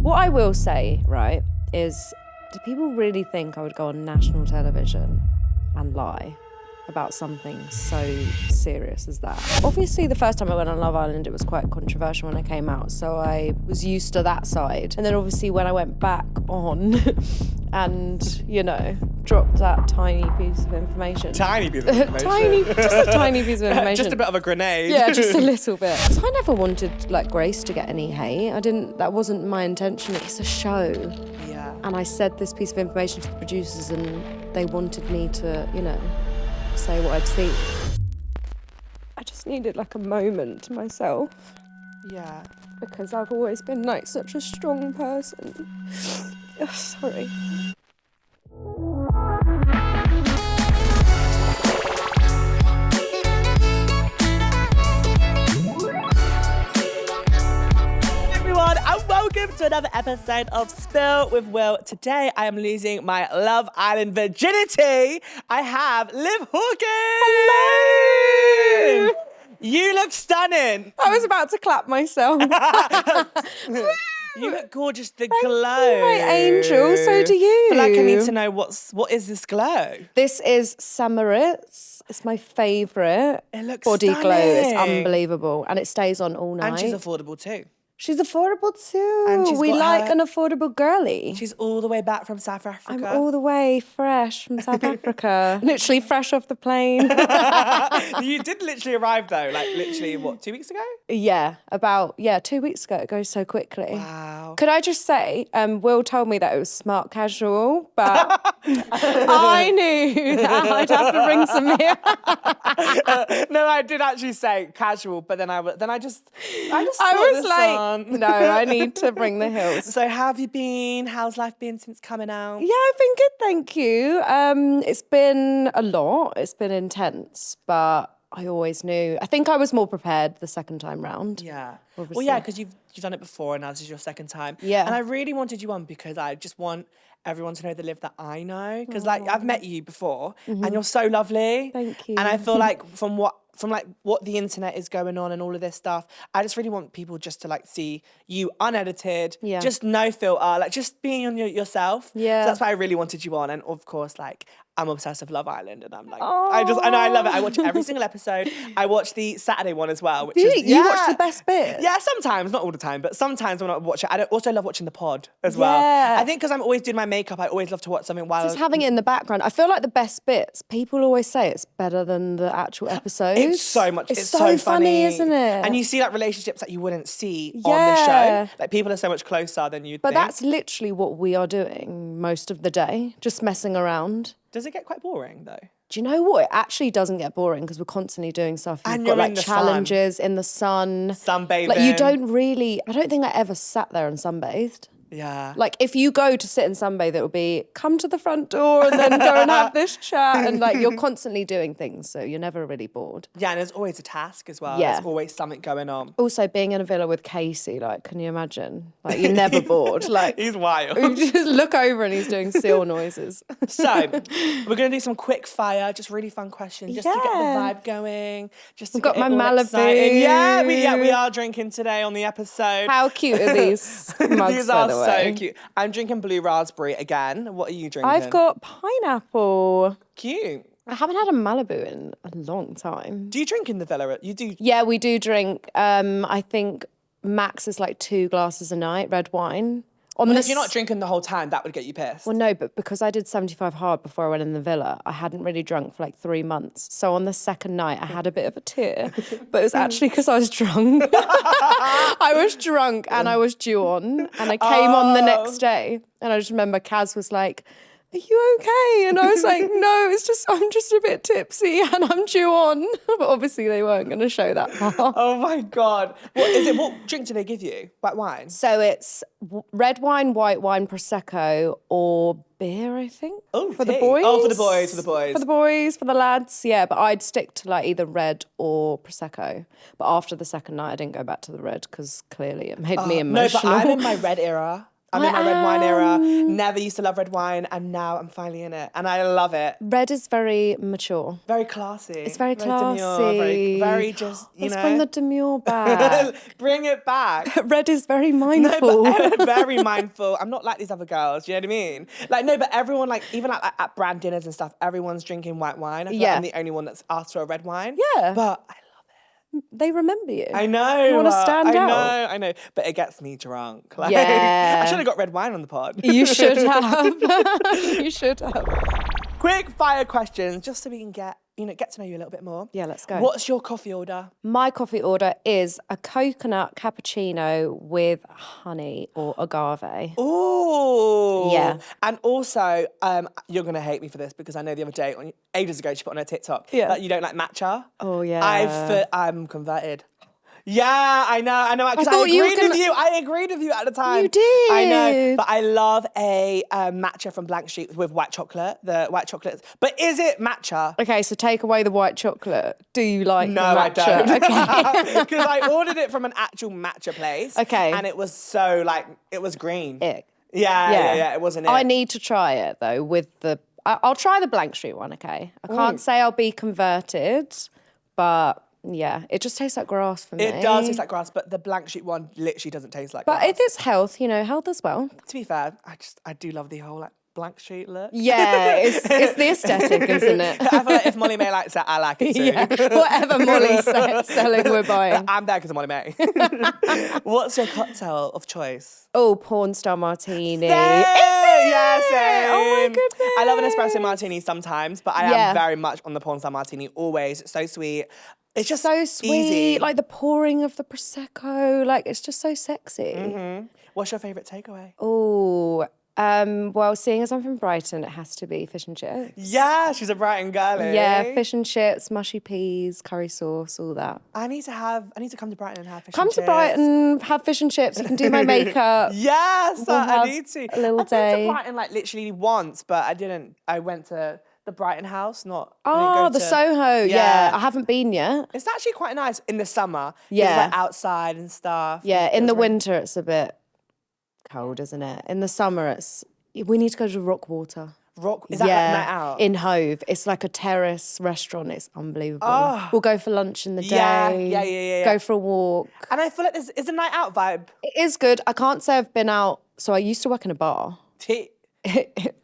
What I will say, right, is do people really think I would go on national television and lie about something so serious as that? Obviously, the first time I went on Love Island, it was quite controversial when I came out, so I was used to that side. And then obviously when I went back on and, you know, dropped that tiny piece of information. Tiny piece of information? Just a tiny piece of information. Just a bit of a grenade. Yeah, just a little bit. So I never wanted, like, Grace to get any hate. That wasn't my intention. It's a show. Yeah. And I said this piece of information to the producers and they wanted me to, you know, say what I'd seen. I just needed like a moment to myself. Yeah. Because I've always been like such a strong person. Oh, sorry. And welcome to another episode of Spill with Will. Today I am losing my Love Island virginity. I have Liv Hawkins. Hello! You look stunning. I was about to clap myself. You look gorgeous. The Thank glow. you, my angel. So do you. I feel like I need to know what is this glow? This is Samarit's. It's my favourite. It looks body stunning. glow. It's unbelievable. And it stays on all night. And she's affordable too. She's affordable too. And she's we got like her- an affordable girlie. She's all the way back from South Africa. I'm all the way fresh from South Africa. Literally fresh off the plane. You did literally arrive though, like literally, what, 2 weeks ago? Yeah, 2 weeks ago. It goes so quickly. Wow. Could I just say, Will told me that it was smart casual, but I knew that I'd have to bring some here. No, I did actually say casual, but then I just I put was this like, on. no, I need to bring the heels. So how have you been? How's life been since coming out? Yeah, I've been good, thank you. It's been a lot. It's been intense, but I always knew. I think I was more prepared the second time round. Yeah. Obviously. Well, yeah, because you've done it before and now this is your second time. Yeah. And I really wanted you on because I just want everyone to know the Liv that I know. Because like I've met you before and you're so lovely. Thank you. And I feel like from what the internet is going on and all of this stuff, I just really want people just to like see you unedited, Yeah. just no filter, like just being on yourself. Yeah. So that's why I really wanted you on. And of course, like I'm obsessed with Love Island and I'm like, I know I love it. I watch every single episode. I watch the Saturday one as well. Which is, You watch the best bits? Yeah, sometimes, not all the time, but sometimes when I watch it, I also love watching the pod as well. Yeah. I think because I'm always doing my makeup, I always love to watch something while Just having it in the background. I feel like the best bits, people always say it's better than the actual episodes. It's so much. It's so funny, funny, isn't it? And you see like relationships that you wouldn't see on the Yeah. show. Like people are so much closer than you'd But think. that's literally what we are doing most of the day, just messing around. Does it get quite boring though? Do you know what? It actually doesn't get boring because we're constantly doing stuff. You've And got you're like in the challenges in the sun. Sunbathing. Like you don't really, I don't think I ever sat there and sunbathed. Yeah. Like if you go to sit and sunbathe, it will be come to the front door and then go and have this chat. And like you're constantly doing things, so you're never really bored. Yeah, and there's always a task as well. Yeah. There's always something going on. Also being in a villa with Casey, like, can you imagine? Like you're never bored. Like He's wild. you just look over and he's doing seal noises. So, we're going to do some quick fire, just really fun questions, just to get the Yes. vibe going. Just to I've got get my it all Malibu. exciting. Yeah, we are drinking today on the episode. How cute are these mugs, These by are the so way? cute. I'm drinking blue raspberry again. What are you drinking? I've got pineapple. Cute. I haven't had a Malibu in a long time. Do you drink in the villa? You do? Yeah, we do drink. I think max is like 2 glasses a night, red wine. Well, if you're not drinking the whole time, that would get you pissed. Well, no, but because I did 75 hard before I went in the villa, I hadn't really drunk for like 3 months. So on the second night, I had a bit of a tear, but it was actually because I was drunk. I was drunk and I was due on, and I came on the next day, and I just remember Kaz was like, "Are you okay?" And I was like, "No, I'm just a bit tipsy and I'm due on." But obviously they weren't going to show that part. Oh my God. What drink do they give you? White wine? So it's red wine, white wine, Prosecco, or beer, I think. Oh, for the tea. boys. Oh, for the boys, for the boys. For the boys, for the lads, yeah. But I'd stick to like either red or Prosecco. But after the second night, I didn't go back to the red because clearly it made me No, but emotional. I'm in my red era. I'm in my red wine era. Never used to love red wine, and now I'm finally in it, and I love it. Red is very mature. Very classy. It's very classy. Demure, very just, Let's bring the demure back. Bring it back. Red is very mindful. No, but very mindful. I'm not like these other girls. You know what I mean? Like, no, but everyone, like, even at brand dinners and stuff, everyone's drinking white wine. I feel like I'm the only one that's asked for a red wine. Yeah. But I love it. They remember you. I know. You want to stand out. I know. But it gets me drunk. Like, Yeah. I should have got red wine on the pod. You should have. You should have. Quick fire questions, just so we can get to know you a little bit more. Yeah, let's go. What's your coffee order? My coffee order is a coconut cappuccino with honey or agave. Ooh. Yeah. And also, you're going to hate me for this because I know the other day, ages ago, she put on her TikTok that you don't like matcha. Oh, yeah. I'm converted. Yeah, I know. Because I agreed with you at the time. You did. I know. But I love a matcha from Blank Street with white chocolate. The white chocolate. But is it matcha? Okay, so take away the white chocolate. Do you like No, the I matcha? don't. Okay. Because I ordered it from an actual matcha place. Okay. And it was so, like, it was green. Ick. Yeah, it wasn't it. I need to try it, though, with the... I'll try the Blank Street one, okay? I can't say I'll be converted, but... Yeah, it just tastes like grass for me. It does taste like grass, but the Blank Sheet one literally doesn't taste like grass. But it is health, health as well. To be fair, I do love the whole like Blank Sheet look. Yeah, it's the aesthetic, isn't it? I feel like if Molly May likes it, I like it too. Yeah, whatever Molly's selling, we're buying. I'm there because of Molly May. What's your cocktail of choice? Oh, porn star martini. Same. Yeah, same. Oh my goodness. I love an espresso martini sometimes, but I am very much on the porn star martini always. It's so sweet. It's just so sweet, easy. like the pouring of the prosecco, like it's just so sexy. Mm-hmm. What's your favourite takeaway? Oh, well, seeing as I'm from Brighton, it has to be fish and chips. Yeah, she's a Brighton girlie. Yeah, fish and chips, mushy peas, curry sauce, all that. I need to come to Brighton and have fish Come and to chips. Brighton, have fish and chips. You can do my makeup. Yes, We'll I have need to. a little I've been day. to Brighton like literally once, but I didn't. I went to the Brighton House, Oh, the Soho. Yeah, I haven't been yet. It's actually quite nice in the summer. Yeah. It's like outside and stuff. Yeah, in the winter it's a bit cold, isn't it? In the summer we need to go to Rockwater. Is that like night out? In Hove. It's like a terrace restaurant. It's unbelievable. Oh. We'll go for lunch in the Yeah, day. yeah. Go for a walk. And I feel like it's a night out vibe. It is good. I can't say I've been out. So I used to work in a bar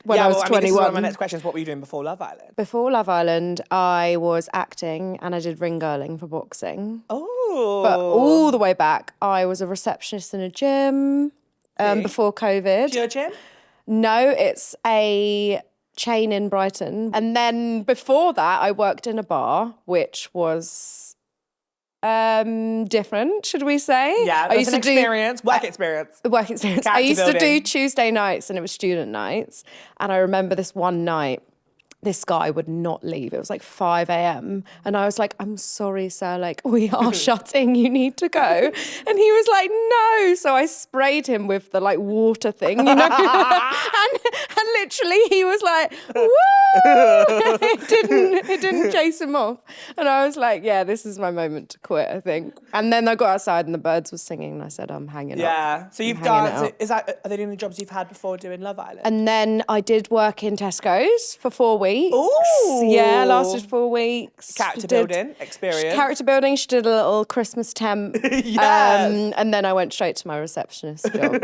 when I was 21. This is one of my next questions. What were you doing before Love Island? Before Love Island, I was acting and I did ring girling for boxing. Oh. But all the way back, I was a receptionist in a gym before COVID. Pure gym? No, it's a chain in Brighton. And then before that, I worked in a bar, which was different, should we say? Yeah, I used to do work experience. Work experience. I used to do Tuesday nights and it was student nights. And I remember this one night, this guy would not leave. It was like 5 a.m. And I was like, I'm sorry, sir, like, we are shutting, you need to go. And he was like, no. So I sprayed him with the like water thing, and literally he was like, woo! It didn't chase him off. And I was like, yeah, this is my moment to quit, I think. And then I got outside and the birds were singing and I said, I'm hanging up. Yeah. So you've done, are they the only jobs you've had before doing Love Island? And then I did work in Tesco's for 4 weeks. Ooh. Yeah, lasted 4 weeks. Character building experience. Character building. She did a little Christmas temp. Yes. And then I went straight to my receptionist job.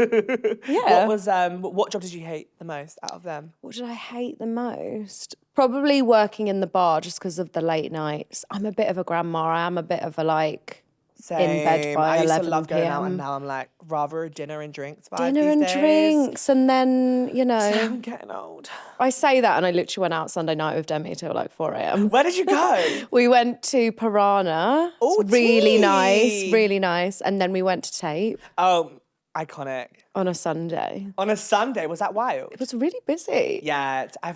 Yeah. What job did you hate the most out of them? What did I hate the most? Probably working in the bar just because of the late nights. I'm a bit of a grandma. I am a bit of a like... Same. In bed by 11 I used to love going out, and PM. now I'm like rather a dinner and drinks vibe Dinner and these days. drinks, and then, I'm getting old. I say that and I literally went out Sunday night with Demi till like 4 a.m. Where did you go? We went to Piranha. Oh, really tea. nice, really nice. And then we went to Tape Oh, iconic. on a Sunday. On a Sunday, was that wild? It was really busy. Yeah, I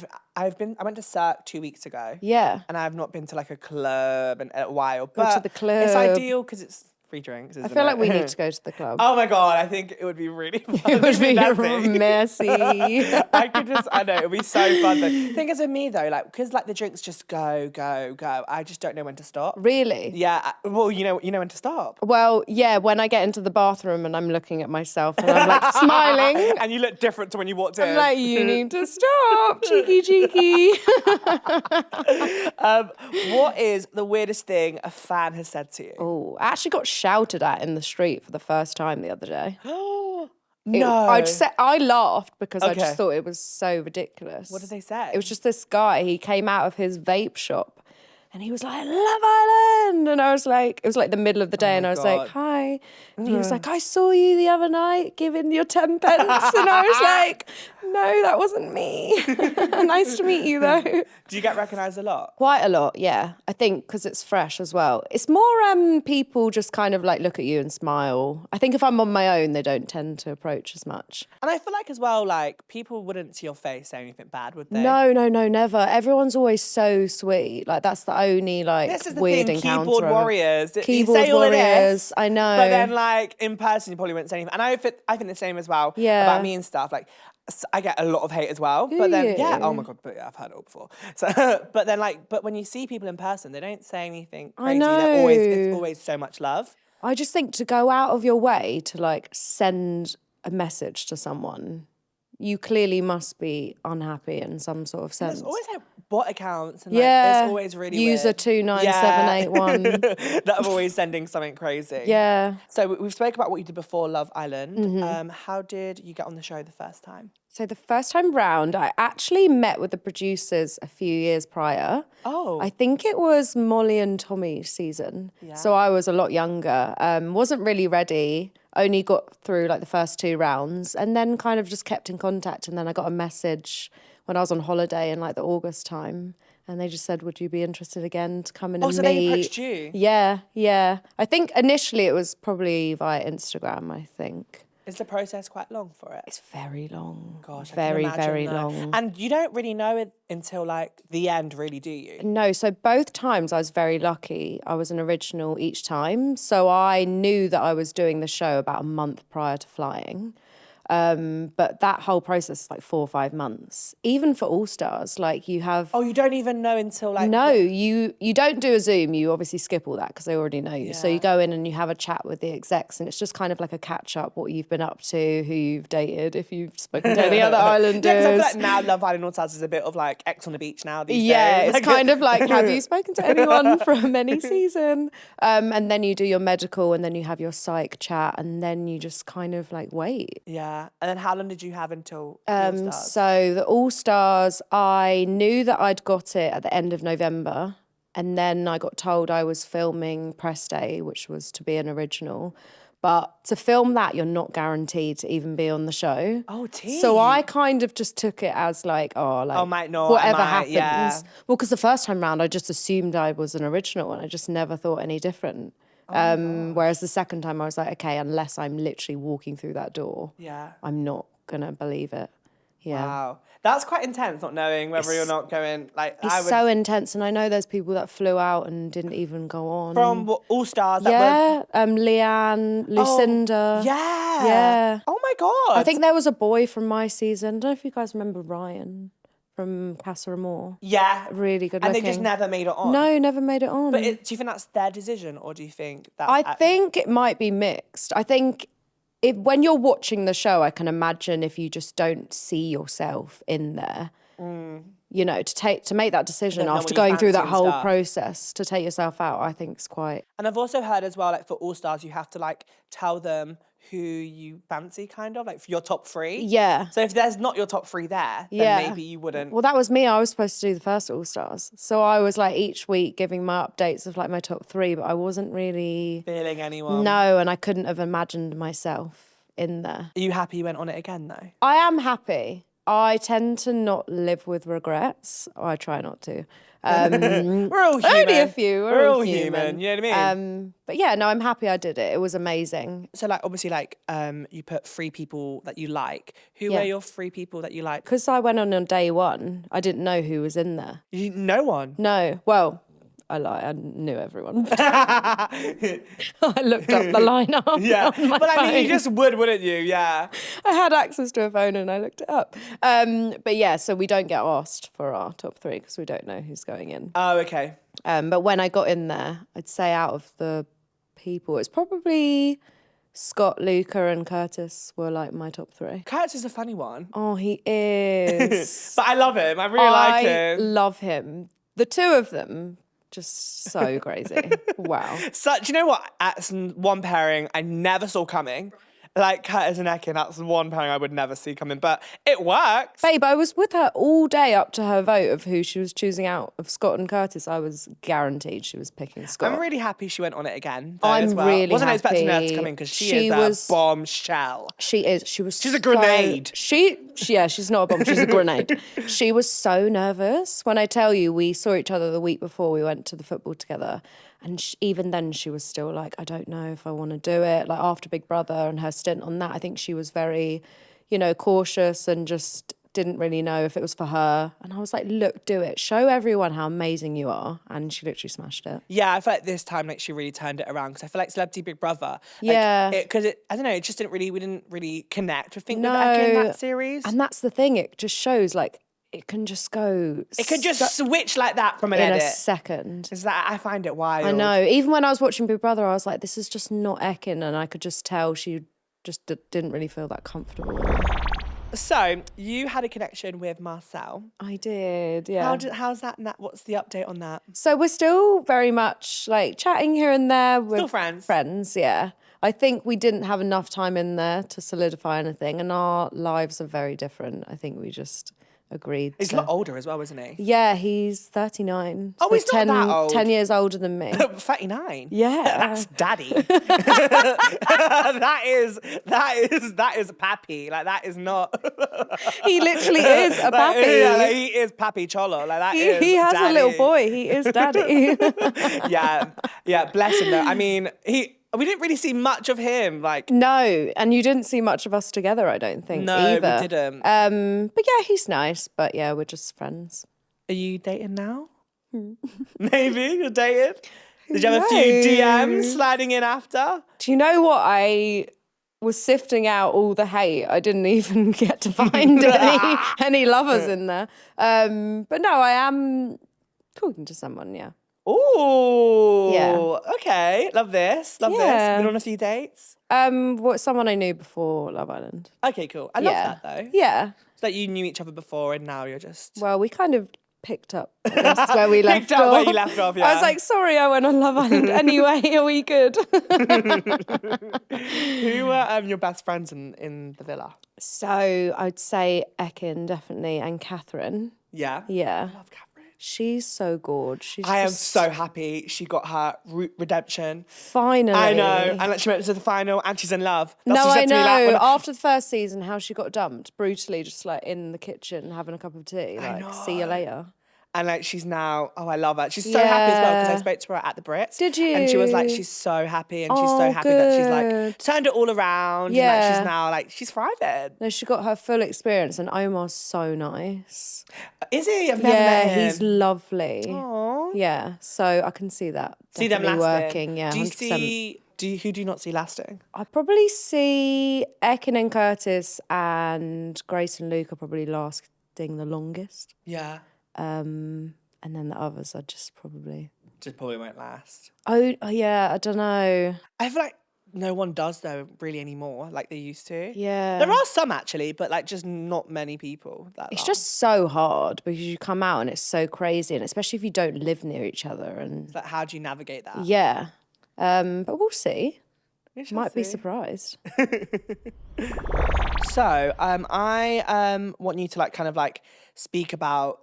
went to Cirque 2 weeks ago. Yeah. And I've not been to like a club in a while. Go to But the club. it's ideal because it's free drinks, I isn't feel it? like we need to go to the club. Oh my God, I think it would be really fun. It would be messy. messy. I know, it would be so fun though. Thing is with me though, like, because like the drinks just go, I just don't know when to stop. Really? Yeah, well, you know when to stop. Well, yeah, when I get into the bathroom and I'm looking at myself and I'm like smiling. And you look different to when you walked in. I'm like, you need to stop, cheeky. What is the weirdest thing a fan has said to you? Oh, I actually got shouted at in the street for the first time the other day. No. I laughed because I Okay. just thought it was so ridiculous. What did they say? It was just this guy, he came out of his vape shop and he was like, Love Island. And I was like, it was like the middle of the day and I was God. like, hi. And he was like, I saw you the other night giving your 10 pence. And I was like, no, that wasn't me. Nice to meet you though. Do you get recognised a lot? Quite a lot, yeah. I think because it's fresh as well. It's more people just kind of like look at you and smile. I think if I'm on my own, they don't tend to approach as much. And I feel like as well, like, people wouldn't to your face say anything bad, would they? No, never. Everyone's always so sweet. Like that's the only This is the weird thing, encounter. keyboard ever. warriors. You Keyboard say all of warriors. this, I know. But then, like, in person, you probably wouldn't say anything. And I think the same as well about me and stuff. Like, I get a lot of hate as well. But then, you? oh my God, but yeah, I've heard it all before. So, but then, like, but when you see people in person, they don't say anything crazy. I know. It's always so much love. I just think to go out of your way to like send a message to someone, you clearly must be unhappy in some sort of sense. There's always like bot accounts and like Yeah. it's always really User weird. 29781. That are always sending something crazy. Yeah. So we've spoke about what you did before Love Island. Mm-hmm. How did you get on the show the first time? So the first time round, I actually met with the producers a few years prior. Oh. I think it was Molly and Tommy's season. Yeah. So I was a lot younger. Wasn't really ready. Only got through like the first 2 rounds and then kind of just kept in contact. And then I got a message when I was on holiday in like the August time. And they just said, would you be interested again to come in and so meet? they approached you? Yeah. I think initially it was probably via Instagram, I think. Is the process quite long for it? It's very long. Gosh, I can very, imagine, very though. long. And you don't really know it until like the end, really, do you? No, so both times I was very lucky. I was an original each time. So I knew that I was doing the show about a month prior to flying. But that whole process is like 4 or 5 months. Even for All Stars, like you have... Oh, you don't even know until like... No, you don't do a Zoom. You obviously skip all that because they already know you. So Yeah. you go in and you have a chat with the execs and it's just kind of like a catch up, what you've been up to, who you've dated, if you've spoken to any other islanders. Yeah, 'cause I feel like now Love Island All Stars is a bit of like X on the beach now these Yeah, days. it's kind of like, have you spoken to anyone from any season? And then you do your medical and then you have your psych chat and then you just kind of like wait. Yeah. And then how long did you have until the All Stars? So the All Stars, I knew that I'd got it at the end of November. And then I got told I was filming Press Day, which was to be an original. But to film that, you're not guaranteed to even be on the show. Oh, tea. So I kind of just took it as like, might not, whatever I might, happens. yeah. Well, because the first time round, I just assumed I was an original and I just never thought any different. Whereas the second time I was like, okay, unless I'm literally walking through that door, Yeah. I'm not going to believe it. Yeah. Wow. That's quite intense, not knowing whether you're not going, like, It's I would... so intense. And I know there's people that flew out and didn't even go on. From what, All Stars? That were... Yeah. Leanne, Lucinda. Yeah. Yeah. Oh my God. I think there was a boy from my season. I don't know if you guys remember Ryan from Casa Amor. Yeah. Really good And looking. they just never made it on. No, never made it on. But do you think that's their decision or do you think that's... I think it might be mixed. I think when you're watching the show, I can imagine if you just don't see yourself in there, you know, to make that decision know after what you going through that fancy and whole stuff. process to take yourself out, I think it's quite... And I've also heard as well, like, for All Stars, you have to, like, tell them who you fancy, kind of, like, for your top 3. Yeah. So if there's not your top 3 there, then Yeah. maybe you wouldn't... Well, that was me. I was supposed to do the first All Stars. So I was like each week giving my updates of like my top 3, but I wasn't really... feeling anyone. No, and I couldn't have imagined myself in there. Are you happy you went on it again, though? I am happy. I tend to not live with regrets. Or I try not to. We're all human. Only a few. We're all human. You know what I mean? But yeah, no, I'm happy I did it. It was amazing. So, like, obviously, like, you put 3 people that you like. Who Yeah. were your 3 people that you like? Because I went on day 1, I didn't know who was in there. No one. No. Well, I lie. I knew everyone. I looked up the lineup. Yeah, on my but I mean, you phone. just would, wouldn't you? Yeah. I had access to a phone and I looked it up. But yeah, so we don't get asked for our top 3 because we don't know who's going in. Oh, okay. But when I got in there, I'd say out of the people, it's probably Scott, Luca, and Curtis were like my top 3. Curtis is a funny one. Oh, he is. But I love him. I really like him. love him. The 2 of them, just so crazy. Wow. So, do you know what? That's one pairing I never saw coming. Like Curtis and Ekin, that's one pairing I would never see coming, but it works. Babe, I was with her all day up to her vote of who she was choosing out of Scott and Curtis. I was guaranteed she was picking Scott. I'm really happy she went on it again. Though, I'm as well. really Wasn't happy. expecting her to come in because she is a bombshell. She is. She was. She's a grenade. Yeah, she's not a bomb. She's a grenade. She was so nervous. When I tell you, we saw each other the week before we went to the football together. And even then, she was still like, I don't know if I want to do it. Like after Big Brother and her stint on that, I think she was very, cautious and just didn't really know if it was for her. And I was like, look, do it. Show everyone how amazing you are. And she literally smashed it. Yeah, I feel like this time, she really turned it around because I feel like Celebrity Big Brother. Yeah. Because I don't know, it just we didn't really connect with Ekin in that series. And that's the thing. It just shows it can just go. It can just switch like that from an in edit. a second. Is that I find it wild. I know. Even when I was watching Big Brother, I was like, this is just not Ekin. And I could just tell she just didn't really feel that comfortable with it. So, you had a connection with Marcel. I did, yeah. How's that? What's the update on that? So we're still very much chatting here and there. We're Still friends. Friends, yeah. I think we didn't have enough time in there to solidify anything, and our lives are very different. I think we just agreed. He's a lot older as well, isn't he? Yeah, he's 39. Oh, so he's not that old. 10 years older than me. 39. Yeah. That's daddy. that is pappy. That is not. He literally is a pappy. He is pappy cholo. He has daddy. a little boy. He is daddy. yeah. Bless him though. I mean, we didn't really see much of him. No, and you didn't see much of us together, I don't think, no, either. we didn't. But yeah, he's nice. But yeah, we're just friends. Are you dating now? Maybe you're dating? Did you have a few DMs sliding in after? Do you know what? I was sifting out all the hate. I didn't even get to find any lovers in there. But no, I am talking to someone, yeah. Ooh. Yeah. Okay. Love this. Love this. Been on a few dates? Someone I knew before Love Island. Okay, cool. I love that though. Yeah. It's like you knew each other before and now you're just... Well, we kind of picked up, I guess, where we left Picked up off. where you left off, yeah. I was like, sorry, I went on Love Island anyway. Are we good? Who were your best friends in the villa? So I'd say Ekin, definitely, and Catherine. Yeah? Yeah. I love Catherine. She's so gorgeous. I am so happy she got her redemption. Finally. I know. And she went to the final and she's in love. That's No, what she I said to me, know. when After the first season, how she got dumped brutally, just in the kitchen having a cup of tea. See you later. And she's now, I love her. She's so happy as well because I spoke to her at the Brits. Did you? And she was like, she's so happy and she's so happy that she's turned it all around. Yeah. And she's now she's thriving. No, she got her full experience and Omar's so nice. Is he? I've never met him. He's lovely. Aww. Yeah, so I can see that. See them definitely lasting. working, yeah. Do you 100%. who do you not see lasting? I probably see Ekin and Curtis and Grace and Luke are probably lasting the longest. Yeah. And then the others are just probably won't last. Oh yeah, I don't know. I feel like no one does though really anymore like they used to. Yeah. There are some actually, but just not many people that It's last. just so hard because you come out and it's so crazy, and especially if you don't live near each other. And how do you navigate that? yeah, but we'll see. We shall Might be see. surprised. So I want you to speak about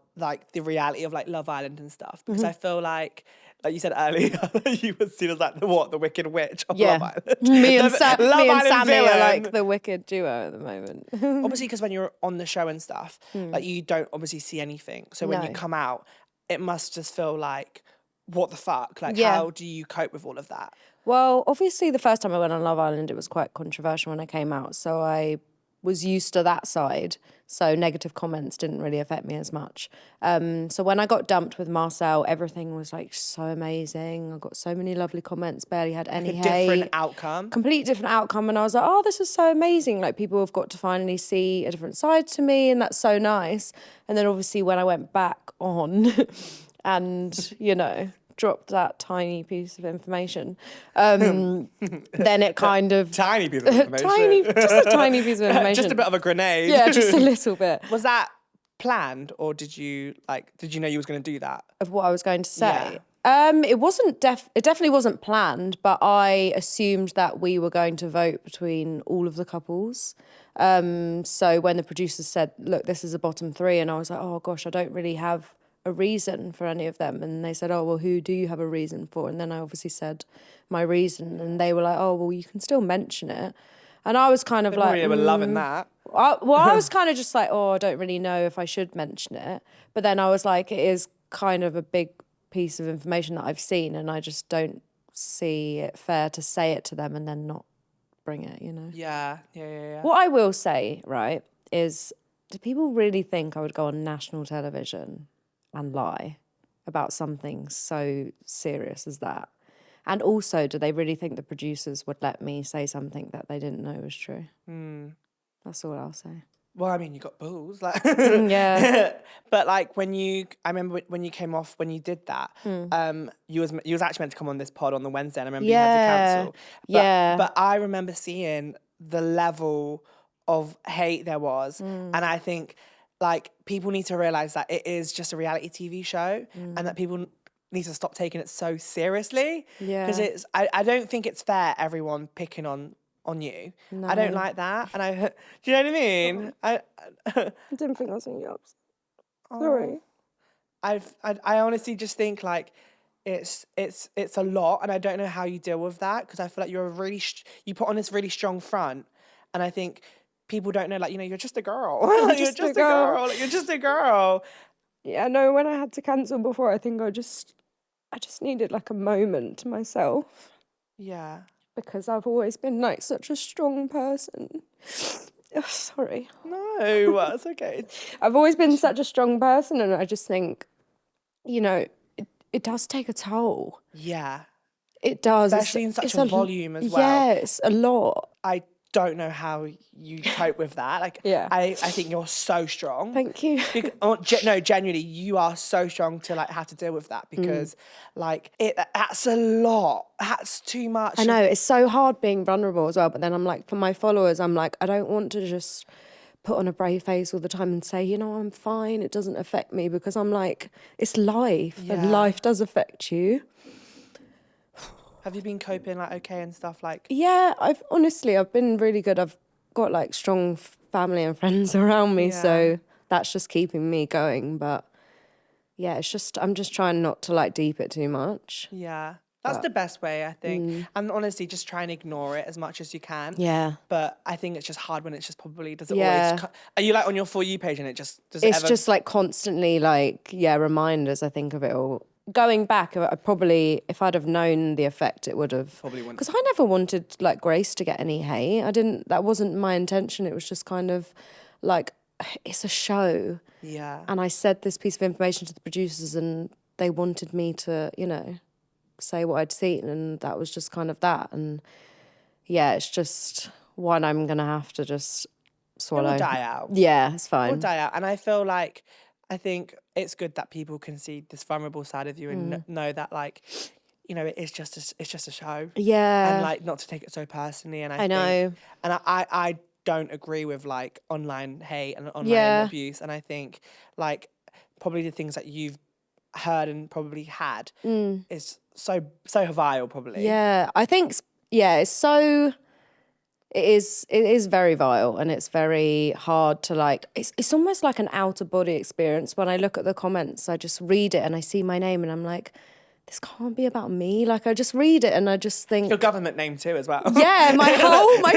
the reality of Love Island and stuff because I feel like you said earlier, you were seen as the Wicked Witch of Love Island. Me and Love Sammy Island are villain. the wicked duo at the moment. Obviously, because when you're on the show and stuff, you don't obviously see anything. So when you come out, it must just feel like, what the fuck? How do you cope with all of that? Well, obviously the first time I went on Love Island, it was quite controversial when I came out. So I was used to that side. So negative comments didn't really affect me as much. So when I got dumped with Marcel, everything was like so amazing. I got so many lovely comments, barely had any hate. Different outcome. Complete different outcome. And I was like, oh, this is so amazing. Like people have got to finally see a different side to me, and that's so nice. And then obviously when I went back on and, you know, dropped that tiny piece of information, then it kind of... Tiny piece of information. Just a tiny piece of information. Just a bit of a grenade. Yeah, just a little bit. Was that planned, or did you know you was going to do that? Of what I was going to say? It wasn't it definitely wasn't planned, but I assumed that we were going to vote between all of the couples. So when the producers said, look, this is a bottom 3, and I was like, oh gosh, I don't really have a reason for any of them. And they said, oh, well, who do you have a reason for? And then I obviously said my reason, and they were like, oh, well, you can still mention it. And I was kind of like... They were loving that. I was kind of just like, oh, I don't really know if I should mention it. But then I was like, it is kind of a big piece of information that I've seen, and I just don't see it fair to say it to them and then not bring it, you know? Yeah. What I will say, right, is do people really think I would go on national television and lie about something so serious as that? And also, do they really think the producers would let me say something that they didn't know was true? That's all I'll say. Well, I mean, you got balls, like. Yeah. But like I remember when you came off, when you did that, you was actually meant to come on this pod on the Wednesday, and I remember you had to cancel. But I remember seeing the level of hate there was, and I think like people need to realize that it is just a reality TV show, and that people need to stop taking it so seriously. Yeah. Because I don't think it's fair everyone picking on you. No. I don't like that. And do you know what I mean? I didn't think I was in your Sorry. I honestly just think like it's a lot, and I don't know how you deal with that, because I feel like you put on this really strong front, and I think people don't know, like, you know, you're just a girl. Like, you're just a girl. Like, you're just a girl. Yeah, no, when I had to cancel before, I think I just needed like a moment to myself. Yeah. Because I've always been like such a strong person. Oh, sorry. No, it's okay. I've always been such a strong person, and I just think, you know, it does take a toll. Yeah. It does. Especially in such a volume as well. Yes, a lot. I don't know how you cope with that. Like, I think you're so strong. Thank you. No, genuinely, you are so strong to like have to deal with that, because like that's a lot. That's too much. I know, it's so hard being vulnerable as well. But then I'm like, for my followers, I'm like, I don't want to just put on a brave face all the time and say, you know, I'm fine, it doesn't affect me, because I'm like, it's life, and life does affect you. Have you been coping like okay and stuff like? Yeah, I've been really good. I've got like strong family and friends around me, so that's just keeping me going. But yeah, I'm just trying not to like deep it too much. Yeah, that's the best way, I think. And honestly, just try and ignore it as much as you can. Yeah. But I think it's just hard when it's just probably always. Are you like on your For You page and it just just like constantly like reminders, I think, of it all. Going back, I probably, if I'd have known the effect, it would have. Probably wouldn't. Because I never wanted like Grace to get any hate. That wasn't my intention. It was just kind of like, it's a show. Yeah. And I said this piece of information to the producers, and they wanted me to, you know, say what I'd seen, and that was just kind of that. And yeah, it's just one I'm going to have to just swallow. It will die out. Yeah, it's fine. It will die out. And I feel like, I think it's good that people can see this vulnerable side of you and know that, like, you know, it's just a show. Yeah. And like not to take it so personally. And I know. And I don't agree with like online hate and online abuse. And I think like probably the things that you've heard and probably had is so vile, probably. Yeah, I think it's so. It is very vile, and it's very hard to like, it's almost like an out of body experience. When I look at the comments, I just read it and I see my name and I'm like, this can't be about me. Like, I just read it and I just think... Your government name too as well. Yeah, my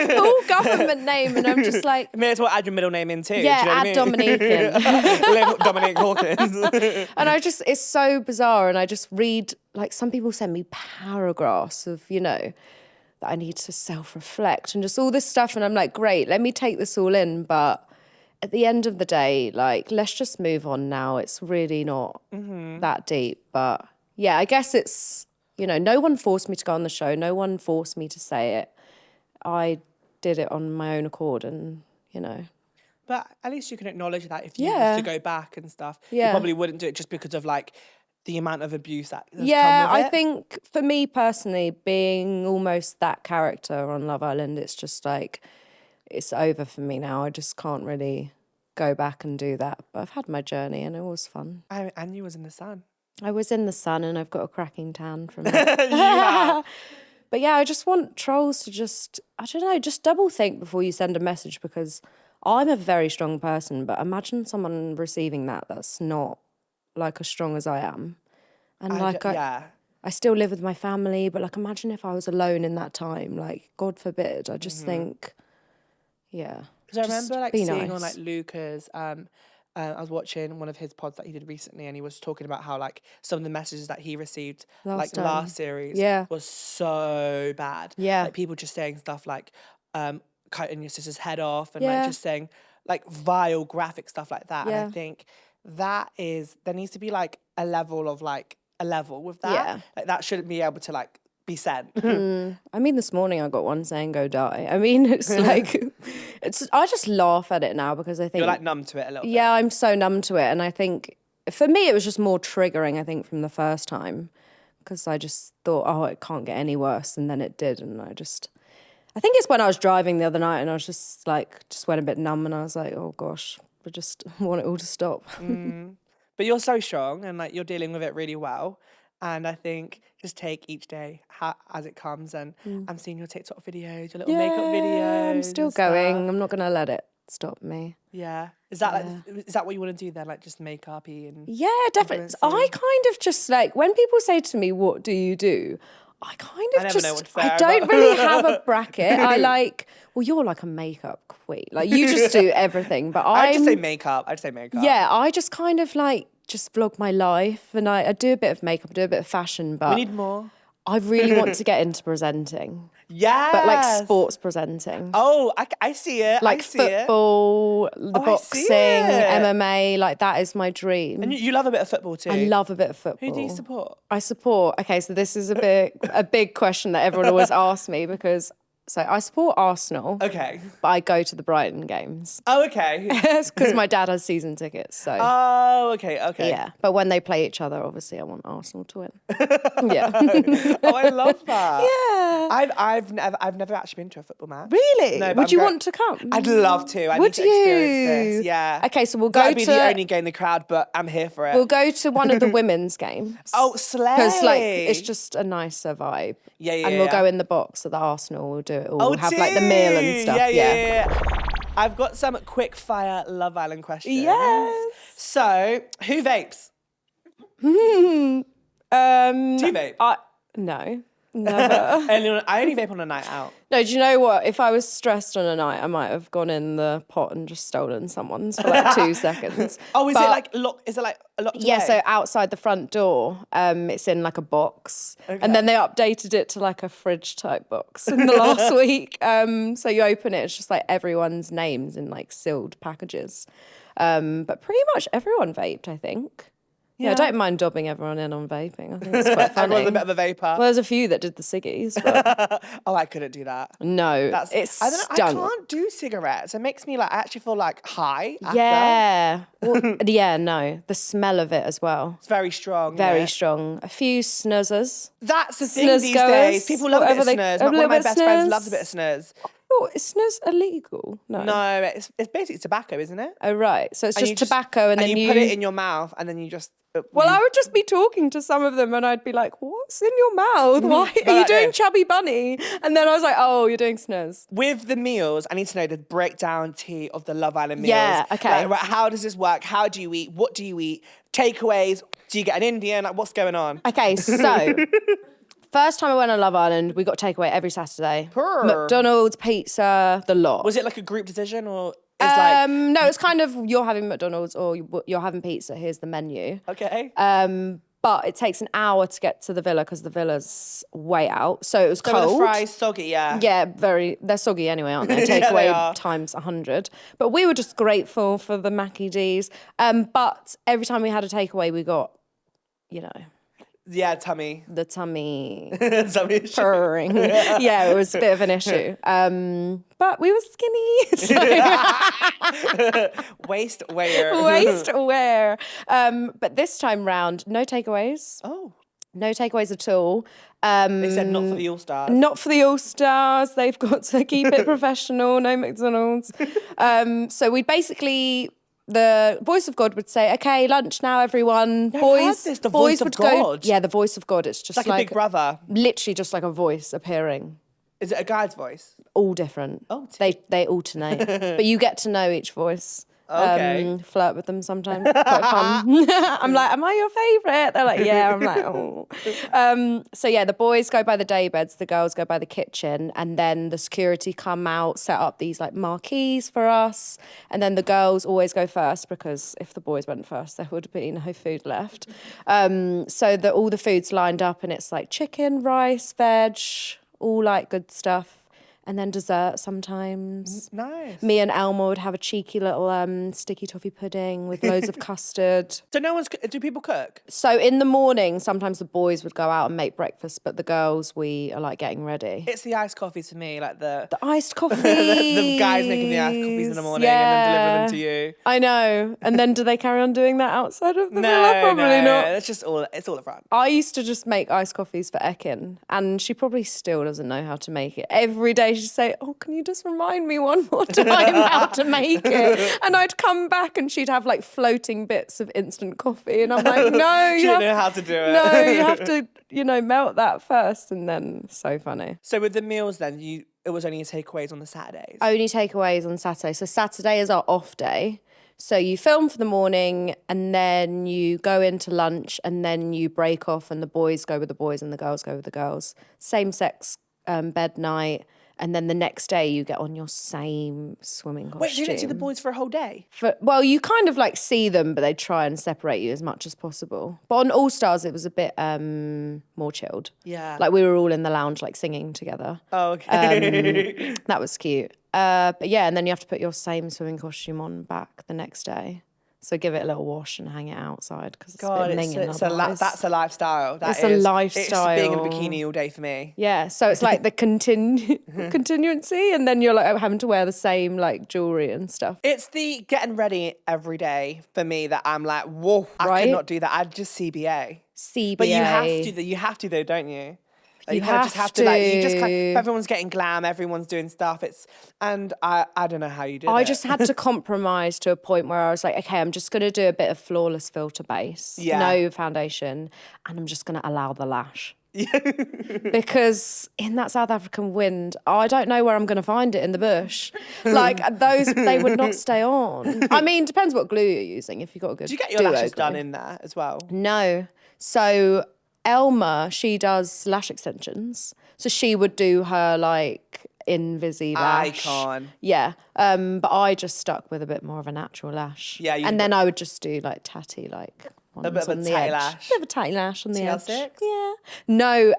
full government name, and I'm just like... May as well add your middle name in too. Yeah, do you know add Dominican. Liv Dominic Hawkins. And it's so bizarre, and I just read, like, some people send me paragraphs of, you know, that I need to self-reflect and just all this stuff. And I'm like, great, let me take this all in. But at the end of the day, like, let's just move on now. It's really not that deep. But yeah, I guess it's, you know, no one forced me to go on the show. No one forced me to say it. I did it on my own accord and, you know. But at least you can acknowledge that if you used to go back and stuff, you probably wouldn't do it just because of like the amount of abuse that has come with I it. think for me personally, being almost that character on Love Island, it's just like, it's over for me now. I just can't really go back and do that. But I've had my journey and it was fun. And you was in the sun. I was in the sun and I've got a cracking tan from it. But yeah, I just want trolls to just, I don't know, just double think before you send a message, because I'm a very strong person, but imagine someone receiving that's not like as strong as I am. And I still live with my family, but like imagine if I was alone in that time, like God forbid. I just think, yeah. Because I remember like seeing nice. on like Luca's, I was watching one of his pods that he did recently, and he was talking about how like some of the messages that he received last series was so bad. Yeah. Like people just saying stuff like cutting your sister's head off and like just saying like vile graphic stuff like that. And I think there needs to be like a level with that. Yeah. Like that shouldn't be able to like be sent. I mean, this morning I got one saying "go die." I mean, it's like, I just laugh at it now because I think You're like numb to it a little bit. Yeah, I'm so numb to it, and I think for me it was just more triggering. I think from the first time, because I just thought, oh, it can't get any worse, and then it did, and I think it's when I was driving the other night, and I was just went a bit numb, and I was like, oh gosh, I just want it all to stop. But you're so strong, and like you're dealing with it really well. And I think just take each day as it comes. And I'm seeing your TikTok videos, your little makeup videos. I'm still going. I'm not going to let it stop me. Yeah. Is that what you want to do then? Like just makeup-y and yeah, definitely. I kind of just like, when people say to me, what do you do? I kind of never know what to say. I don't really have a bracket. I like, well, you're like a makeup queen. Like you just do everything. But I'd just say makeup. Yeah, I just kind of like, just vlog my life, and I do a bit of makeup, do a bit of fashion, but we need more. I really want to get into presenting. Yeah, but like sports presenting. Oh, I see it. Like I see football, the boxing, MMA. Like that is my dream. And you love a bit of football too. I love a bit of football. Who do you support? I support. Okay, so this is a big question that everyone always asks me, because. So I support Arsenal. Okay. But I go to the Brighton games. Oh, okay. It's because my dad has season tickets. So. Oh, okay. Yeah. But when they play each other, obviously I want Arsenal to win. Yeah. Oh, I love that. Yeah. I've never actually been to a football match. Really? No, but Would you want to come? I'd love to. I need to experience this. Yeah. Okay, so we'll go That'd be the only game in the crowd, but I'm here for it. We'll go to one of the women's games. Oh, slay. Because like it's just a nicer vibe. Yeah. And we'll go in the box at the Arsenal. We'll do it all. Oh, we'll have like the meal and stuff. Yeah. I've got some quick-fire Love Island questions. Yes. So, who vapes? Do you vape? No. Never. I only vape on a night out. No, do you know what? If I was stressed on a night, I might have gone in the pot and just stolen someone's for like 2 seconds. Oh, is it like locked? Is it like locked Yeah, away? so outside the front door, it's in like a box. Okay. And then they updated it to like a fridge type box in the last week. So you open it, it's just like everyone's names in like sealed packages. But pretty much everyone vaped, I think. Yeah, I don't mind dobbing everyone in on vaping. I think it's quite funny. Everyone's a bit of a vapor. Well, there's a few that did the ciggies, but... Oh, I couldn't do that. No, it's done. I can't do cigarettes. It makes me like, I actually feel like high. Yeah. Yeah, no. The smell of it as well. It's very strong. Very strong. A few snuzzers. That's the thing these days. People love a bit of snuzz. One of my best friends loves a bit of snuzz. Oh, is snus illegal? No, it's basically tobacco, isn't it? Oh, right. So it's just tobacco and then you put it in your mouth and then you just... Well, I would just be talking to some of them and I'd be like, what's in your mouth? Why are you doing chubby bunny? And then I was like, oh, you're doing snus. With the meals, I need to know the breakdown tea of the Love Island meals. Yeah, okay. Like, how does this work? How do you eat? What do you eat? Takeaways? Do you get an Indian? Like, what's going on? Okay, so... First time I went on Love Island, we got takeaway every Saturday. McDonald's, pizza, the lot. Was it like a group decision or... No, it's kind of you're having McDonald's or you're having pizza. Here's the menu. Okay. But it takes an hour to get to the villa because the villa's way out. So it was So cold. were the fries soggy, yeah? Yeah, they're soggy anyway, aren't they? Yeah, they Takeaway are. times 100. But we were just grateful for the Mackie D's. But every time we had a takeaway, we got, you know, Yeah, tummy. the tummy Tummy issue. purring. Yeah, it was a bit of an issue. But we were skinny. So Waist wear. waist aware. But this time round, no takeaways. Oh. No takeaways at all. They said not for the All-Stars. Not for the All-Stars. They've got to keep it professional. No McDonald's. So we'd basically, the voice of God would say, "Okay, lunch now, everyone." Yeah, I've boys, heard this, the boys voice of would go. God. Yeah, the voice of God. It's just It's like a big brother. literally just like a voice appearing. Is it a guy's voice? All different. Oh, they alternate, but you get to know each voice. Okay. Flirt with them sometimes. Quite fun. I'm like, am I your favourite? They're like, yeah. I'm like, oh. So yeah, the boys go by the day beds, the girls go by the kitchen, and then the security come out, set up these like marquees for us, and then the girls always go first because if the boys went first, there would be no food left. So all the food's lined up, and it's like chicken, rice, veg, all like good stuff. And then dessert sometimes. Nice. Me and Elma would have a cheeky little sticky toffee pudding with loads of custard. So do people cook? So in the morning, sometimes the boys would go out and make breakfast, but the girls, we are like getting ready. It's the iced coffees for me, like the Iced coffee. the guys making the iced coffees in the morning and then delivering them to you. I know. And then do they carry on doing that outside of the villa? Probably not. It's all at front. I used to just make iced coffees for Ekin, and she probably still doesn't know how to make it. Every day she'd say, "Oh, can you just remind me one more time how to make it?" And I'd come back and she'd have like floating bits of instant coffee, and I'm like, "No, She didn't know how to do it. No, you have to, melt that first." And then so funny. So with the meals then, it was only takeaways on the Saturdays? Only takeaways on Saturday. So Saturday is our off day. So you film for the morning and then you go into lunch and then you break off and the boys go with the boys and the girls go with the girls. Same sex bed night. And then the next day you get on your same swimming costume. Wait, you didn't see the boys for a whole day? Well, you kind of like see them, but they try and separate you as much as possible. But on All Stars, it was a bit more chilled. Yeah. Like we were all in the lounge, like singing together. Oh, okay. That was cute. But yeah, and then you have to put your same swimming costume on back the next day. So give it a little wash and hang it outside because it's a bit minging otherwise. That's a lifestyle. It's a lifestyle. It's being in a bikini all day for me. Yeah, so it's like the continuancy, and then you're like having to wear the same like jewelry and stuff. It's the getting ready every day for me that I'm like, whoa, I Right? could not do that. I'd just CBA. CBA. But you have to though, don't you? Like, You kind of just have have to. Like, you just to. if everyone's getting glam, everyone's doing stuff. And I don't know how you do it. I just had to compromise to a point where I was like, okay, I'm just going to do a bit of flawless filter base, no foundation, and I'm just going to allow the lash. Because in that South African wind, I don't know where I'm going to find it in the bush. Like they would not stay on. I mean, depends what glue you're using. If you've got a good Do you get your duo lashes glue. done in there as well? No. So Elma, she does lash extensions. So she would do her like Invisi lash. Icon. Yeah. But I just stuck with a bit more of a natural lash. Yeah, and then I would just do like tatty like ones bit of a on the tatty edge. lash. A bit of a tatty lash on the edge. TL6? Yeah. No,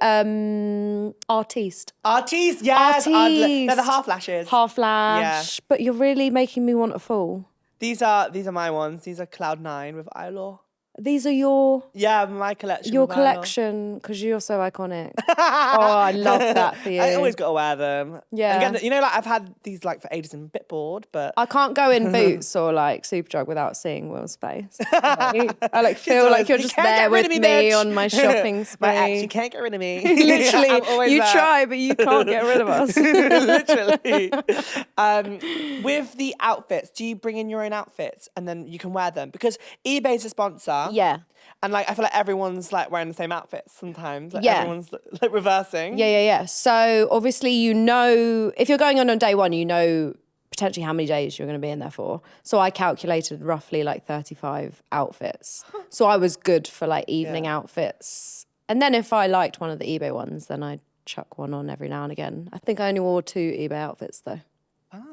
artiste. Artiste, yes. Artiste. They're the half lashes. Half lash. But you're really making me want a full. These are my ones. These are Cloud9 with Eyelaw. These are your My collection. your with Eyelaw. collection because you're so iconic. Oh, I love that for you. I always got to wear them. Yeah. And again, like I've had these like for ages and I'm a bit bored, but I can't go in Boots or like Superdrug without seeing Will's face. I like feel like you're just can't there get rid with of me bitch." on my shopping spree. My ex, you can't get rid of me. Literally, I'm always you there. try, but you can't get rid of us. Literally. With the outfits, do you bring in your own outfits and then you can wear them? Because eBay's a sponsor. Yeah. And like I feel like everyone's like wearing the same outfits sometimes. Like Yeah. everyone's like reversing. Yeah. So obviously, if you're going on day one, potentially how many days you're going to be in there for. So I calculated roughly like 35 outfits. So I was good for like evening outfits. And then if I liked one of the eBay ones, then I'd chuck one on every now and again. I think I only wore 2 eBay outfits though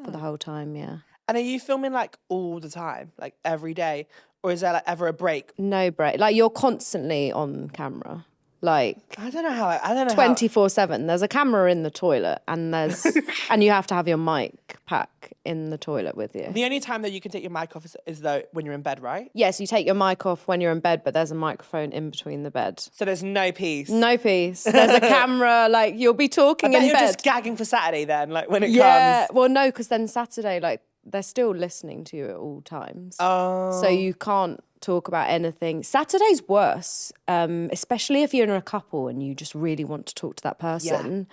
for the whole time, yeah. And are you filming like all the time, like every day? Or is there like ever a break? No break. Like you're constantly on camera. Like I don't know how. I don't know 24/7. There's a camera in the toilet, and and you have to have your mic pack in the toilet with you. The only time that you can take your mic off is though when you're in bed, right? Yes, you take your mic off when you're in bed, but there's a microphone in between the bed. So there's no peace. No peace. There's a camera. Like you'll be talking in you're bed. just gagging for Saturday then, like when it Yeah. comes. Well, no, because then Saturday, like they're still listening to you at all times. Oh. So you can't talk about anything. Saturday's worse, especially if you're in a couple and you just really want to talk to that person.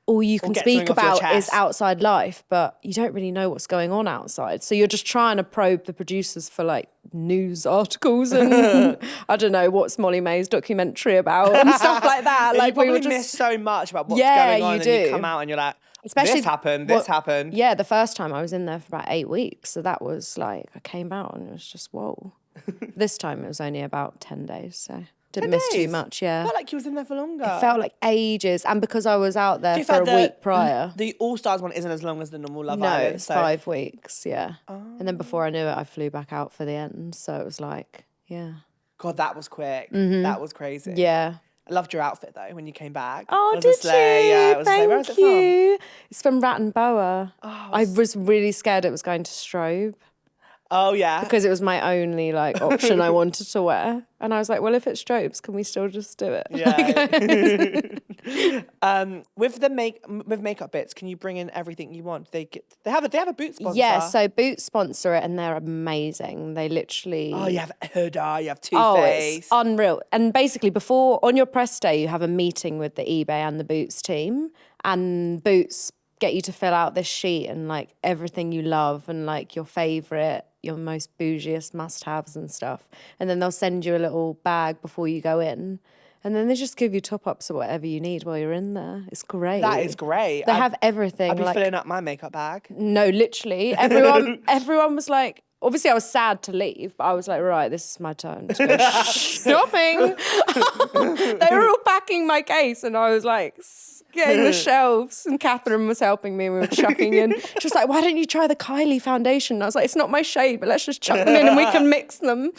All you can speak about is outside life, but you don't really know what's going on outside. So you're just trying to probe the producers for like news articles and I don't know, what's Molly May's documentary about and stuff like that. Like you probably miss so much about what's going on, and you come out and you're like, especially this happened. Yeah, the first time I was in there for about 8 weeks. So that was like, I came out and it was just, whoa. This time it was only about 10 days, so didn't miss too much, yeah. I felt like you was in there for longer. It felt like ages. And because I was out there for a week prior. The All-Stars one isn't as long as the normal Love No, Island. it's 5 weeks, yeah. And then before I knew it, I flew back out for the end. So it was like, yeah. God, that was quick. That was crazy. Yeah. I loved your outfit though when you came back. Oh, did you? Yeah, it was Thank Where is it you. It's from Rat and Boa. Oh, I was really scared it was going to strobe. Oh yeah. Because it was my only like option I wanted to wear. And I was like, well, if it strobes, can we still just do it? Yeah. With makeup bits, can you bring in everything you want? They have a boot sponsor. Yeah, so Boots sponsor it and they're amazing. They literally... Oh, you have Huda, you have Too Oh, Faced. it's unreal. And basically on your press day, you have a meeting with the eBay and the Boots team, and Boots get you to fill out this sheet and like everything you love and like your favourite, your most bougiest must-haves and stuff. And then they'll send you a little bag before you go in. And then they just give you top-ups or whatever you need while you're in there. It's great. That is great. They have everything. I'd be filling up my makeup bag. No, literally. Everyone was like, obviously I was sad to leave, but I was like, right, this is my turn to go shopping. They were all packing my case and I was like getting the shelves, and Catherine was helping me and we were chucking in. She was like, why don't you try the Kylie foundation? And I was like, it's not my shade, but let's just chuck them in and we can mix them.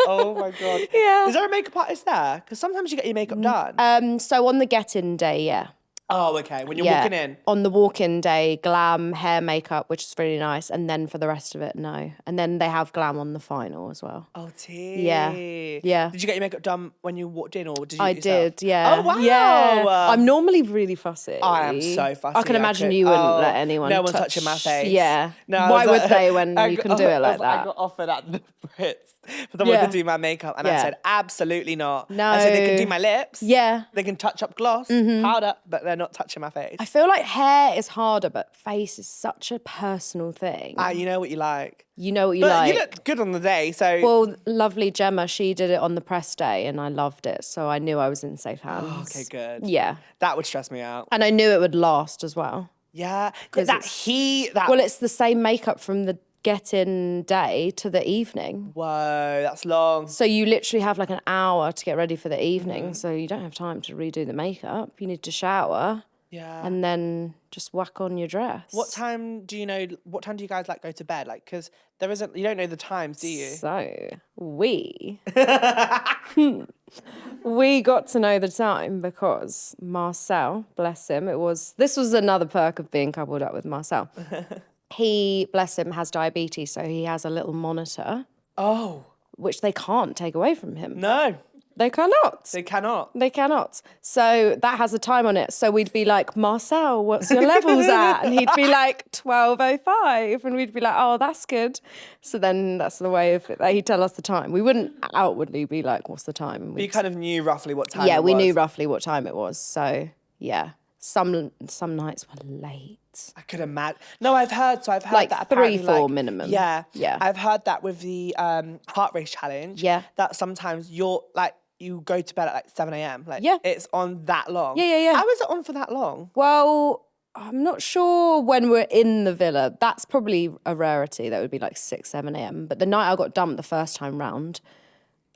Oh my God. Yeah. Is there a makeup artist there? Because sometimes you get your makeup done. So on the get-in day, yeah. Oh, okay. When you're walking in. On the walk-in day, glam, hair, makeup, which is really nice. And then for the rest of it, no. And then they have glam on the final as well. Oh, tea. Yeah. Yeah. Did you get your makeup done when you walked in, or did you? I did, yeah. Oh wow. Yeah. I'm normally really fussy. I am so fussy. I can imagine you wouldn't let anyone. No one's touching my face. Yeah. No. Why would they when you can do it like that? I got offered at the Brits for someone to do my makeup, and I said absolutely not. No. I said they can do my lips. Yeah. They can touch up gloss, powder, but they're not touching my face. I feel like hair is harder, but face is such a personal thing. You know what you like. You know what you like. You look good on the day, so. Well, lovely Gemma, she did it on the press day and I loved it. So I knew I was in safe hands. Oh, okay, good. Yeah. That would stress me out. And I knew it would last as well. Yeah. Well, it's the same makeup from the get-in day to the evening. Whoa, that's long. So you literally have like an hour to get ready for the evening. So you don't have time to redo the makeup. You need to shower. Yeah. And then just whack on your dress. What time do you guys like go to bed? Like, because you don't know the times, do you? So we got to know the time because Marcel, bless him, this was another perk of being coupled up with Marcel. He, bless him, has diabetes, so he has a little monitor. Oh. Which they can't take away from him. No. They cannot. They cannot. They cannot. So that has a time on it. So we'd be like, Marcel, what's your levels at? And he'd be like, 12:05. And we'd be like, oh, that's good. So then that's the way of it. He'd tell us the time. We wouldn't outwardly be like, what's the time? But you kind of knew roughly what time it was. Yeah, we knew roughly what time it was. So, yeah. Some nights were late. I could imagine. No, I've heard like that 3-4 minimum. Yeah. Yeah. I've heard that with the heart race challenge. Yeah. That sometimes you go to bed at like 7 a.m. Like, yeah. It's on that long. Yeah. How is it on for that long? Well, I'm not sure when we're in the villa. That's probably a rarity. That would be like 6, 7 a.m. But the night I got dumped the first time round,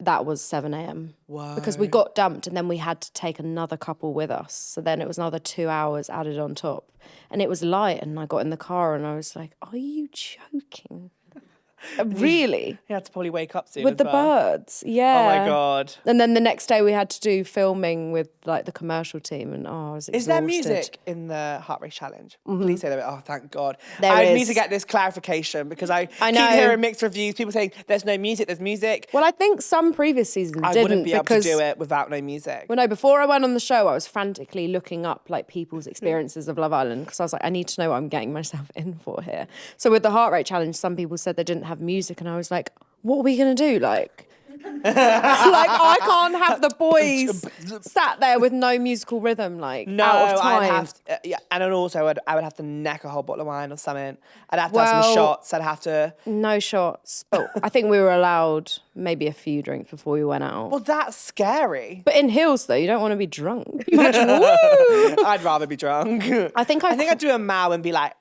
that was 7 a.m. Whoa. Because we got dumped and then we had to take another couple with us. So then it was another 2 hours added on top. And it was light and I got in the car and I was like, are you joking? Really? You had to probably wake up soon With as the well. birds, yeah. Oh my God. And then the next day we had to do filming with like the commercial team and I was exhausted. Is there music in the Heart Race Challenge? Please say that. Oh, thank God. There I is. need to get this clarification because I know. keep hearing mixed reviews. People saying there's no music, there's music. Well, I think some previous seasons I didn't wouldn't be able to because do it without no music. well, no, before I went on the show, I was frantically looking up like people's experiences of Love Island because I was like, I need to know what I'm getting myself in for here. So with the Heart Rate Challenge, some people said they didn't have music, and I was like, what are we gonna do? Like I can't have the boys sat there with no musical rhythm, like out of time. I'd have to, yeah, and then also I would have to neck a whole bottle of wine or something. I'd have to have some shots. I'd have to. No shots, but I think we were allowed maybe a few drinks before we went out. Well, that's scary. But in heels though, you don't want to be drunk. Imagine, woo! I'd rather be drunk. I think I'd do a mow and be like,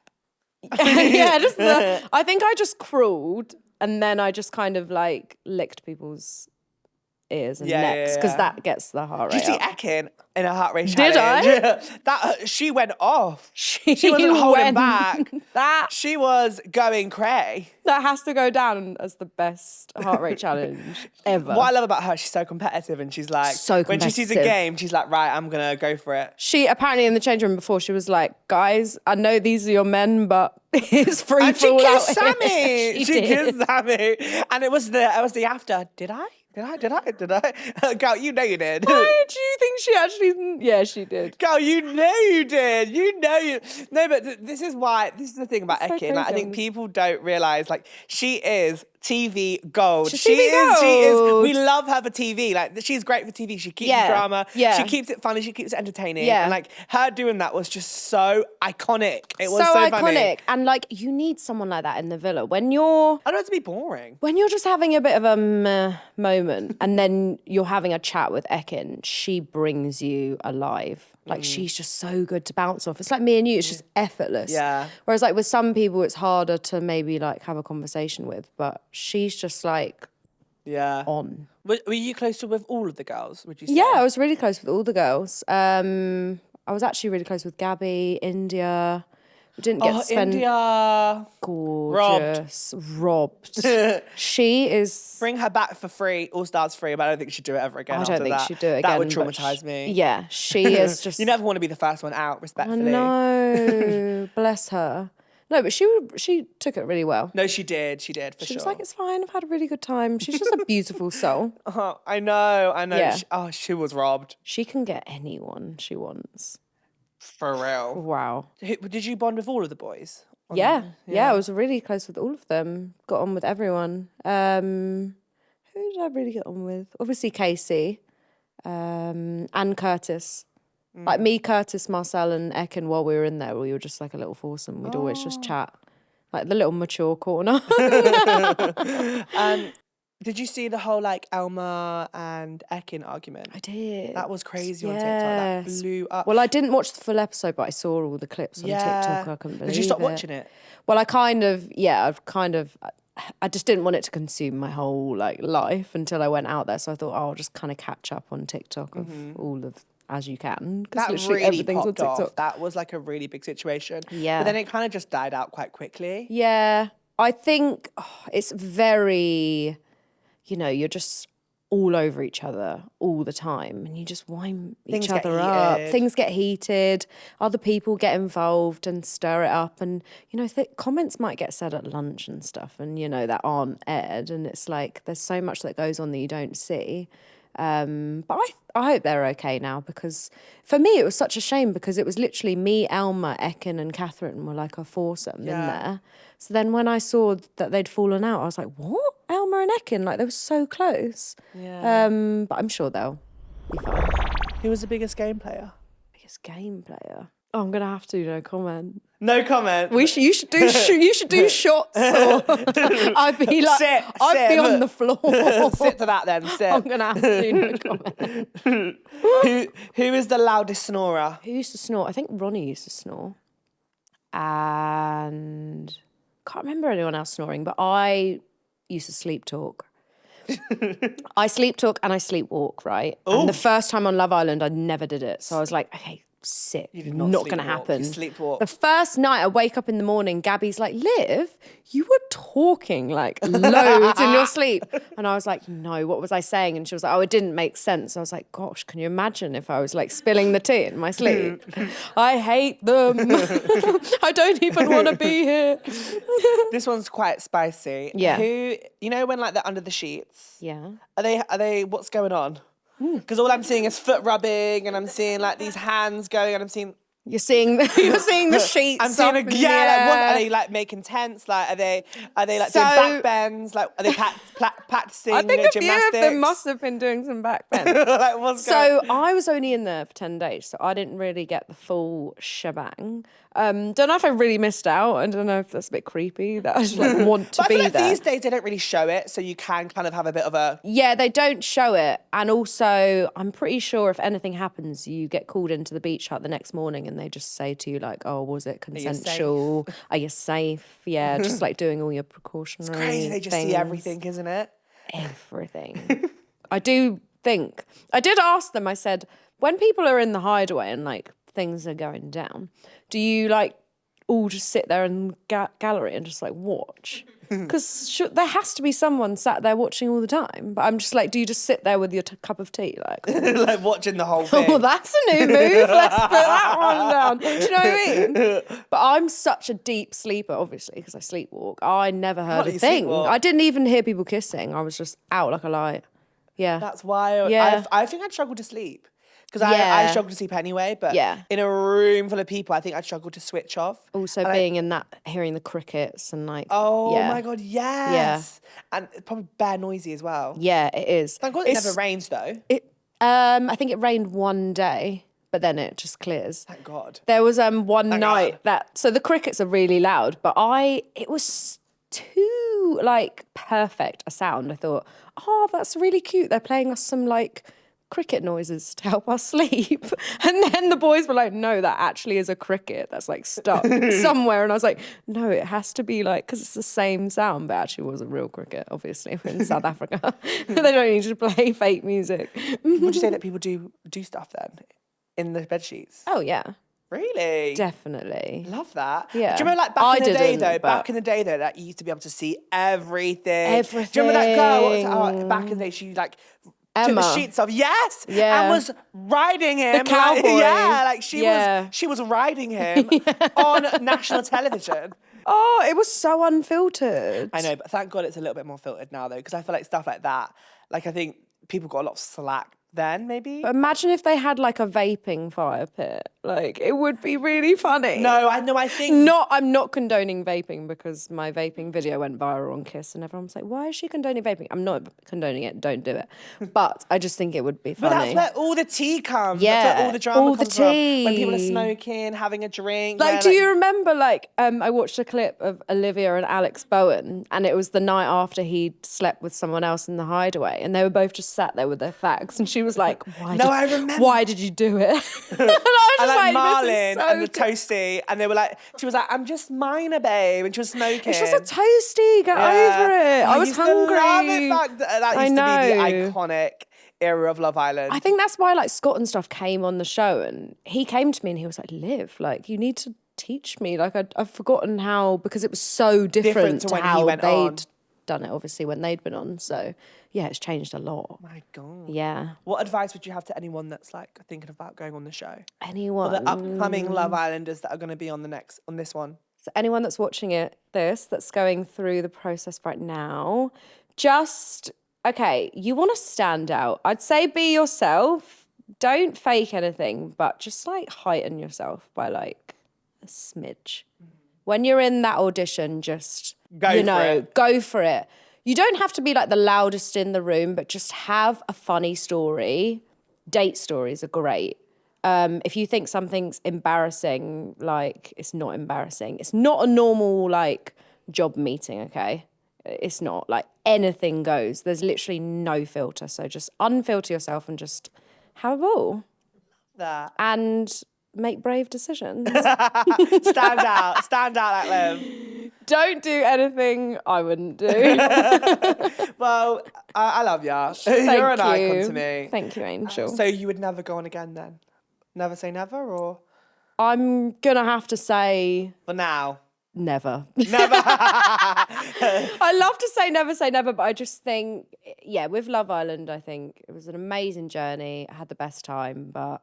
yeah, I think I just crawled and then I just kind of like licked people's ears and necks because that gets the heart rate. Did you see up. Ekin in a Heart Rate Did Challenge? That she went off. She wasn't holding back. She was going cray. That has to go down as the best Heart Rate Challenge ever. What I love about her, she's so competitive and she's like, So when she sees a game, she's like, right, I'm going to go for it. She apparently in the change room before, she was like, guys, I know these are your men, but it's free And for she all kissed out here." Sammy. She kissed Sammy. And it was the after. Did I? Girl, you know you did. Why do you think she actually... Yeah, she did. Girl, you know you did. You know you... No, but this is the thing about So Ekin. Like, I crazy. think people don't realise, like, she is TV gold. She's She TV is. gold. We love her for TV. Like, she's great for TV. She keeps Yeah, the drama. yeah. She keeps it funny. She keeps it entertaining. Yeah. And, like, her doing that was just so iconic. It was So so iconic. funny. And, like, you need someone like that in the villa. When you're... I don't want it to be boring. When you're just having a bit of a meh moment and then you're having a chat with Ekin, she brings you alive. Like, she's just so good to bounce off. It's like me and you, it's just effortless. Yeah. Whereas, like, with some people, it's harder to maybe, like, have a conversation with. But she's just, like, Yeah. on. Were you close to with all of the girls, would you say? Yeah, I was really close with all the girls. I was actually really close with Gabby, India. We didn't get to spend... India. Gorgeous. Robbed. She is... Bring her back for free, All Stars free, but I don't think she'd do it ever again. I don't after think that. she'd do it again. That would but traumatise me. Yeah, she is just... You never want to be the first one out, I respectfully. know. Bless her. No, but she took it really well. No, she did, for sure. She was like, it's fine, I've had a really good time. She's just a beautiful soul. Oh, I know. Yeah. She was robbed. She can get anyone she wants. For real. Wow. Did you bond with all of the boys? Yeah, I was really close with all of them. Got on with everyone. Who did I really get on with? Obviously Casey and Curtis. Like me, Curtis, Marcel and Ekin, while we were in there, we were just like a little foursome. We'd always just chat. Like the little mature corner. Did you see the whole like Elma and Ekin argument? I did. That was crazy on TikTok. That blew up. Well, I didn't watch the full episode, but I saw all the clips on TikTok. I couldn't believe it. Did you stop watching it? Well, I just didn't want it to consume my whole like life until I went out there. So I thought, I'll just kind of catch up on TikTok of all of as you can. That literally really everything's popped on TikTok. off. That was like a really big situation. Yeah. But then it kind of just died out quite quickly. Yeah. I think it's very, you're just all over each other all the time and you just wind each other up. Things get heated. Other people get involved and stir it up. And, comments might get said at lunch and stuff and, that aren't aired. And it's like there's so much that goes on that you don't see. But I hope they're okay now because for me it was such a shame because it was literally me, Elma, Ekin and Catherine were like a foursome in there. So then when I saw that they'd fallen out, I was like, what? Elma and Ekin? Like they were so close. Yeah. But I'm sure they'll be fine. Who was the biggest game player? Biggest game player? Oh, I'm gonna have to no comment. No comment. You should do shots. Or I'd be like, I'd be on the floor. Sit to that then. Sit. I'm gonna have to do no comment. Who is the loudest snorer? Who used to snore? I think Ronnie used to snore. And can't remember anyone else snoring, but I used to sleep talk. I sleep talk and I sleepwalk, right? Ooh. And the first time on Love Island, I never did it. So I was like, okay, sick. You did not going to sleepwalk, happen. you sleepwalk. The first night I wake up in the morning, Gabby's like, Liv, you were talking like loads in your sleep. And I was like, no, what was I saying? And she was like, oh, it didn't make sense. I was like, gosh, can you imagine if I was like spilling the tea in my sleep? I hate them. I don't even want to be here. This one's quite spicy. Yeah. Who, you know when like they're under the sheets? Yeah. Are they, what's going on? Because all I'm seeing is foot rubbing and I'm seeing like these hands going and I'm seeing... You're seeing the sheets. I'm seeing up in the like, what, air. are they like making tents? Like, are they like So- doing back bends? Like, are they practicing, I think a few gymnastics? of them must have been doing some back bends. Like, what's going So I was only in there for 10 days, so I didn't really get the full shebang. Don't know if I really missed out. I don't know if that's a bit creepy that I just like want to But I be feel like there. these days they don't really show it, so you can kind of have a bit of a... Yeah, they don't show it. And also, I'm pretty sure if anything happens, you get called into the beach hut the next morning and they just say to you like, oh, was it consensual? Are you safe? Yeah, just like doing all your precautionary It's crazy, they just see things. everything, isn't it? Everything. I did ask them, I said, when people are in the Hideway and like things are going down, do you like all just sit there in gallery and just like watch? Because there has to be someone sat there watching all the time. But I'm just like, do you just sit there with your cup of tea? Like, Like watching the whole thing. oh, that's a new move. Let's put that one down. Do you know what I mean? But I'm such a deep sleeper, obviously, because I sleepwalk. I never heard What, a you thing. sleepwalk? I didn't even hear people kissing. I was just out like a light. Yeah. That's wild. Yeah. I think I'd struggle to sleep. Because Yeah. I struggle to sleep anyway, but Yeah. in a room full of people, I think I'd struggle to switch off. Also And being in that, hearing the crickets and like, Oh yeah. my God, yes. And it's probably bare noisy as well. Yeah, it is. Thank God it never rains though. I think it rained one day, but then it just clears. Thank God. There was one night God. so the crickets are really loud, but it was too like perfect a sound. I thought, oh, that's really cute. They're playing us some like cricket noises to help us sleep. And then the boys were like, no, that actually is a cricket that's like stuck somewhere. And I was like, no, it has to be like, because it's the same sound, but actually it was a real cricket, obviously. We're in South Africa. They don't need to play fake music. Would you say that people do stuff then in the bed sheets? Oh, yeah, Really? definitely. Love that. Yeah. Do you remember like I back in the day didn't, though? but- Back in the day though, that you used to be able to see everything. Everything. Do you remember that girl? What was back in the day, she like took the Emma. sheets off. Yes. Yeah. And was riding him. The cowboy. Like she Yeah. was riding him on national television. Oh, it was so unfiltered. I know, but thank God it's a little bit more filtered now though, because I feel like stuff like that, like I think people got a lot of slack then maybe. But imagine if they had like a vaping fire pit. Like, it would be really funny. No, I think I'm not condoning vaping because my vaping video went viral on Kiss and everyone was like, why is she condoning vaping? I'm not condoning it, don't do it. But I just think it would be But funny. that's where all the tea comes. Yeah, That's where all the drama all the comes from. When tea. people are smoking, having a drink. Like, where, do you remember, like, I watched a clip of Olivia and Alex Bowen, and it was the night after he'd slept with someone else in the Hideaway, and they were both just sat there with their fags, and she was like, I remember. why did you do it? And I was And just like like, this Marlon is so and the good. toasty, and they were like, she was like, I'm just minor, babe, and she was smoking. It's just a toasty, get over it. I was used to hungry. love it back that I used to be know. the iconic era of Love Island. I think that's why like Scott and stuff came on the show, and he came to me and he was like, Liv, like you need to teach me. Like I've forgotten how, because it was so different to to when he how went they'd on. done it, obviously, when they'd been on. So yeah, it's changed a lot. My God. Yeah. What advice would you have to anyone that's like thinking about going on the show? Anyone. Or the upcoming Love Islanders that are going to be on this one? So anyone that's watching that's going through the process right now, just, okay, you want to stand out. I'd say be yourself. Don't fake anything, but just like heighten yourself by like a smidge. When you're in that audition, just, go for it. You don't have to be like the loudest in the room, but just have a funny story. Date stories are great. If you think something's embarrassing, like it's not embarrassing. It's not a normal like job meeting, okay? It's not, like anything goes. There's literally no filter. So just unfilter yourself and just have a ball. That. And make brave decisions. Stand out like Liv. Don't do anything I wouldn't do. Well, Well, I love ya. You're an icon to me. Thank you, Angel. So you would never go on again then? Never say never, or I'm gonna have to say for now? never. Never. I love to say never, but I just think, yeah, with Love Island, I think it was an amazing journey. I had the best time, but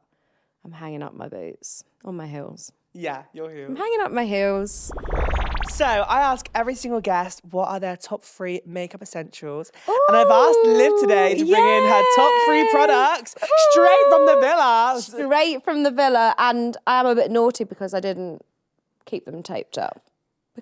I'm hanging up my boots on my heels. Yeah, you're here. I'm hanging up my heels. So I ask every single guest what are their top 3 makeup essentials. And I've asked Liv today to bring in her top 3 products straight from the villa. Straight from the villa. And I am a bit naughty because I didn't keep them taped up.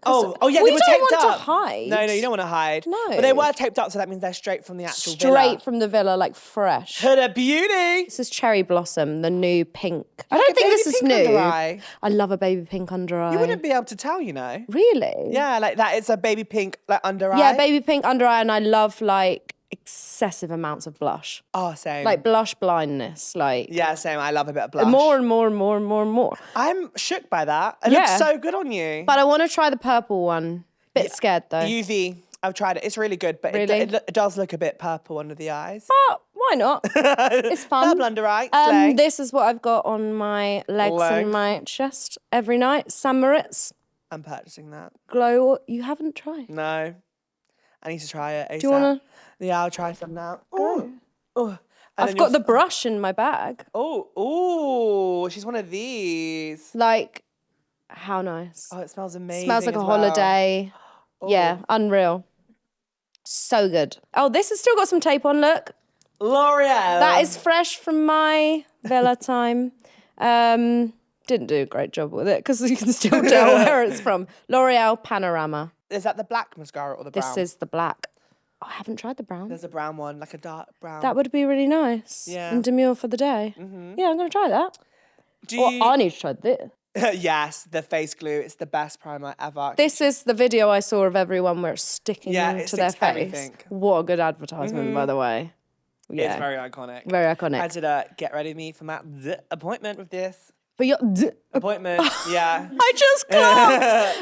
Oh yeah, we they were don't taped want up. to hide. No, you don't want to hide. No. But they were taped up, so that means they're straight from the actual villa. Straight from the villa, like fresh. Huda Beauty. This is Cherry Blossom, the new pink. I don't think this is new. Under eye. I love a baby pink under eye. You wouldn't be able to tell, you know. Really? Yeah, like that. It's a baby pink like under eye. Yeah, baby pink under eye, and I love like excessive amounts of blush. Oh, same. Like blush blindness. Like yeah, same. I love a bit of blush. more and more and more and more and more. I'm shook by that. It looks so good on you. But I want to try the purple one. Bit scared though. UV. I've tried it. It's really good, but Really? it does look a bit purple under the eyes. But why not? It's fun. Purple under eye. Slay. This is what I've got on my legs and my chest every night. St. Moritz I'm purchasing that. Glow. You haven't tried? No. I need to try it ASAP. Do you want to? Yeah, I'll try some now. Oh. I've got the brush in my bag. Oh, she's one of these. Like, how nice. Oh, it smells amazing. Smells like a as well. holiday. Yeah, unreal. So good. Oh, this has still got some tape on, look. L'Oreal. That is fresh from my villa time. Didn't do a great job with it because you can still tell where it's from. L'Oreal Panorama. Is that the black mascara or the brown? This is the black. Oh, I haven't tried the brown. There's a brown one, like a dark brown. That would be really nice. Yeah. And demure for the day. Yeah, I'm going to try that. I need to try this. Yes, the face glue. It's the best primer ever. This is the video I saw of everyone where it's sticking it to their sticks to face. everything. What a good advertisement, by the way. Yeah. It's very iconic. Very iconic. I did get ready me for my appointment with this. For your Appointment, yeah. I just clapped.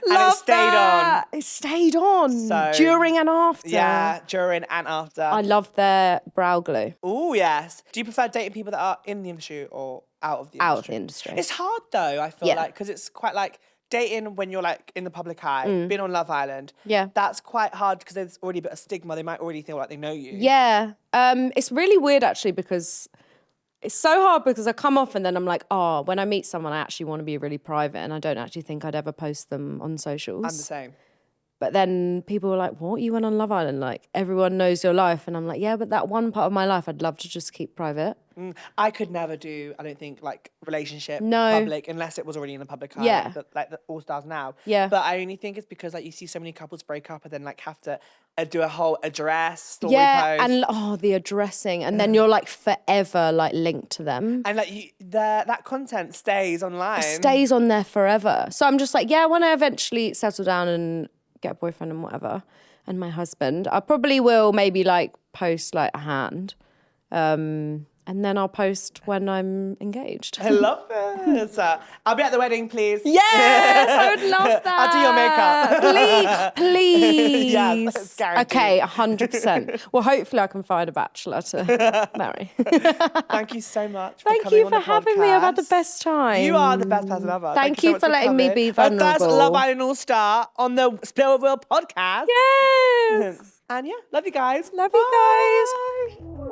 Love it stayed that. It stayed on. So, during and after. Yeah, during and after. I love their brow glue. Oh, yes. Do you prefer dating people that are in the industry or out of the industry? Out of the industry. It's hard though, I feel like, because it's quite like dating when you're like in the public eye, being on Love Island. Yeah. That's quite hard because there's already a bit of stigma. They might already feel like they know you. Yeah. It's really weird actually because it's so hard because I come off and then I'm like, oh, when I meet someone, I actually want to be really private and I don't actually think I'd ever post them on socials. I'm the same. But then people were like, what? You went on Love Island? Like, everyone knows your life. And I'm like, yeah, but that one part of my life I'd love to just keep private. I could never do, I don't think, like relationship public unless it was already in the public eye. Yeah. Like the All Stars now. Yeah. But I only think it's because like you see so many couples break up and then like have to do a whole address, story post. And the addressing. And then you're like forever like linked to them. And like that content stays online. It stays on there forever. So I'm just like, yeah, when I eventually settle down and get a boyfriend and whatever, and my husband, I probably will maybe like post like a hand. And then I'll post when I'm engaged. I love this. I'll be at the wedding, please. Yes, I would love that. I'll do your makeup. Please. Yes, it's guaranteed. Okay, 100%. Well, hopefully I can find a bachelor to marry. Thank you so much Thank coming you on for the having me. I've had the podcast. best time. You are the best person ever. Thank you so much for letting me coming. be Our first vulnerable. Love Island All-Star on the Spill Real podcast. Yes. And yeah, love you guys. Love you guys.